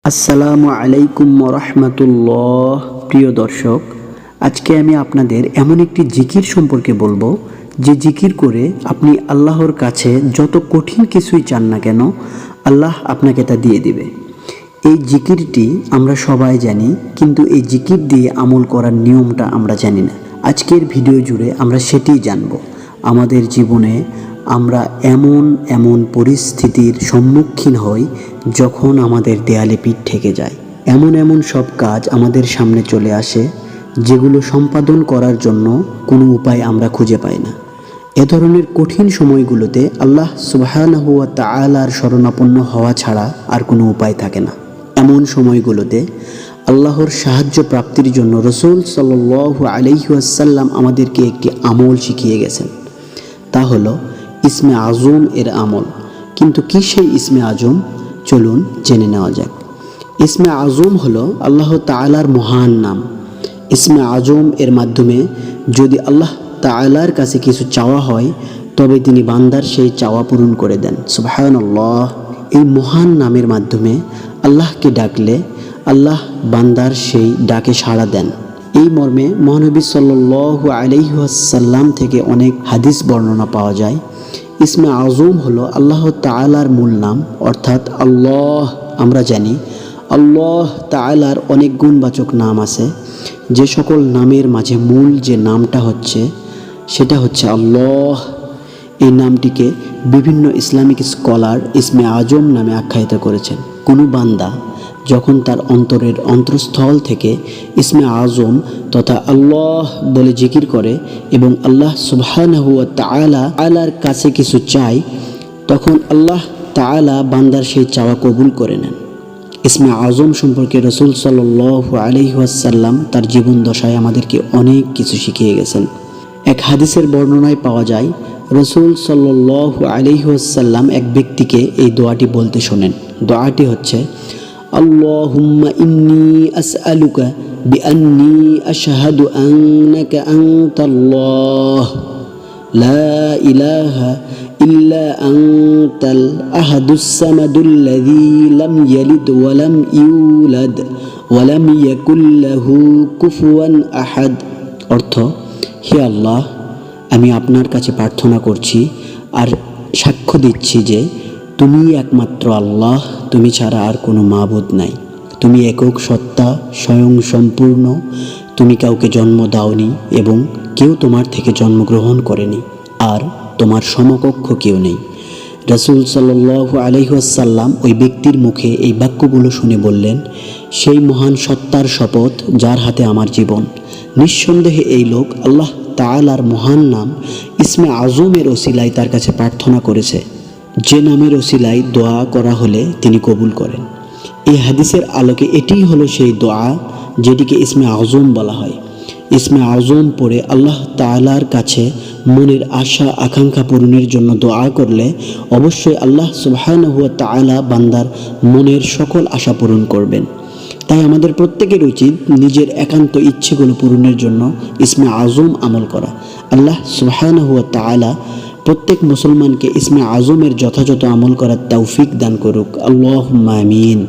আসসালামু আলাইকুম রাহমাতুল্লাহ। প্রিয় দর্শক, আজকে আমি আপনাদের এমন একটি জিকির সম্পর্কে বলবো যে জিকির করে আপনি আল্লাহর কাছে যত কঠিন কিছুই চান না কেন আল্লাহ আপনাকে তা দিয়ে দিবে। এই জিকিরটি আমরা সবাই জানি, কিন্তু এই জিকির দিয়ে আমল করার নিয়মটা আমরা জানি না। আজকের ভিডিও জুড়ে আমরা সেটিই জানব। আমাদের জীবনে আমরা এমন এমন পরিস্থিতির সম্মুখীন হই যখন আমাদের দেয়ালে পিঠ ঠেকে যায়। এমন এমন সব কাজ আমাদের সামনে চলে আসে যেগুলো সম্পাদন করার জন্য কোনো উপায় আমরা খুঁজে পাই না। এ ধরনের কঠিন সময়গুলোতে আল্লাহ সুবহানাহু ওয়া তাআলার শরণাপন্ন হওয়া ছাড়া আর কোনো উপায় থাকে না। এমন সময়গুলোতে আল্লাহর সাহায্য প্রাপ্তির জন্য রাসূল সাল্লাল্লাহু আলাইহি ওয়াসাল্লাম আমাদেরকে একটি আমল শিখিয়ে গেছেন। তা হলো ইসমে আজম এর আমল। কিন্তু কি সেই ইসমে আজম? চলুন জেনে নেওয়া যাক। ইসমে আজম হলো আল্লাহ তাআলার মহান নাম। ইসমে আজম এর মাধ্যমে যদি আল্লাহ তাআলার কাছে কিছু চাওয়া হয় তবে তিনি বান্দার সেই চাওয়া পূরণ করে দেন। সুবহানাল্লাহ। এই মহান নামের মাধ্যমে আল্লাহকে ডাকলে আল্লাহ বান্দার সেই ডাকে সাড়া দেন। এই মর্মে মহানবী সাল্লাল্লাহু আলাইহি ওয়াসাল্লাম থেকে অনেক হাদিস বর্ণনা পাওয়া যায়। ইসমে আজম হলো আল্লাহ তাআলার মূল নাম, অর্থাৎ আল্লাহ। আমরা জানি আল্লাহ তাআলার অনেক গুণবাচক নাম আছে। যে সকল নামের মাঝে মূল যে নামটা হচ্ছে সেটা হচ্ছে আল্লাহ। এই নামটিকে বিভিন্ন ইসলামিক স্কলার ইসমে আজম নামে আখ্যায়িত করেছেন। কোনো বান্দা যখন তার অন্তরের অন্তঃস্থল থেকে ইসমে আজম তথা আল্লাহ বলে জিকির করে এবং আল্লাহ সুবহানাহু ওয়া তাআলার কাছে কিছু চায়, তখন আল্লাহ তাআলা বান্দার সেই চাওয়া কবুল করে নেন। ইসমে আজম সম্পর্কে রাসূল সাল্লাল্লাহু আলাইহি ওয়াসাল্লাম তার জীবন দশায় আমাদেরকে অনেক কিছু শিখিয়ে গেছেন। এক হাদিসের বর্ণনায় পাওয়া যায়, রাসূল সাল্লাল্লাহু আলাইহি ওয়াসাল্লাম এক ব্যক্তিকে এই দোয়াটি বলতে শোনেন। দোয়াটি হচ্ছে, আল্লাহুম্মা ইন্নী আসআলুকা বিআন্নী আশহাদু আন্নাকা আনতাল্লাহ লা ইলাহা ইল্লা আনতাল আহাদুস সামাদুল্লাযী লাম ইয়ালিদ ওয়া লাম ইউলাদ ওয়া লাম ইয়াকুল লাহু কুফুয়ান আহাদ। অর্থ, হে আল্লাহ, আমি আপনার কাছে প্রার্থনা করছি আর সাক্ষ্য দিচ্ছি যে তুমি একমাত্র আল্লাহ, তুমি ছাড়া আর কোনো মাবুদ নাই। তুমি একক সত্তা, স্বয়ং সম্পূর্ণ। তুমি কাউকে জন্ম দাওনি এবং কেউ তোমার থেকে জন্মগ্রহণ করেনি, আর তোমার সমকক্ষ কেউ নেই। রাসূল সাল্লাল্লাহু আলাইহি ওয়াসাল্লাম ওই ব্যক্তির মুখে এই বাক্যগুলো শুনে বললেন, সেই মহান সত্তার শপথ যার হাতে আমার জীবন, নিঃসন্দেহে এই লোক আল্লাহ তাআলার মহান নাম ইসমে আজমের ওসিলায় তার কাছে প্রার্থনা করেছে, যে নামের ওসিলায় দোয়া করা হলে তিনি কবুল করেন। এই হাদিসের আলোকে এটিই হলো সেই দোয়া যেটিকে ইসমে আজম বলা হয়। ইসমে আজম পড়ে আল্লাহ তাআলার কাছে মনের আশা আকাঙ্ক্ষা পূরণের জন্য দোয়া করলে অবশ্যই আল্লাহ সুবহানাহু ওয়া তাআলা বান্দার মনের সকল আশা পূরণ করবেন। তাই আমাদের প্রত্যেকের উচিত নিজের একান্ত ইচ্ছেগুলো পূরণের জন্য ইসমে আজম আমল করা। আল্লাহ সুবহানাহু ওয়া তাআলা প্রত্যেক মুসলমানকে ইসমে আজমের যথাযথ আমল করার তৌফিক দান করুক। আল্লাহুম্মা আমিন।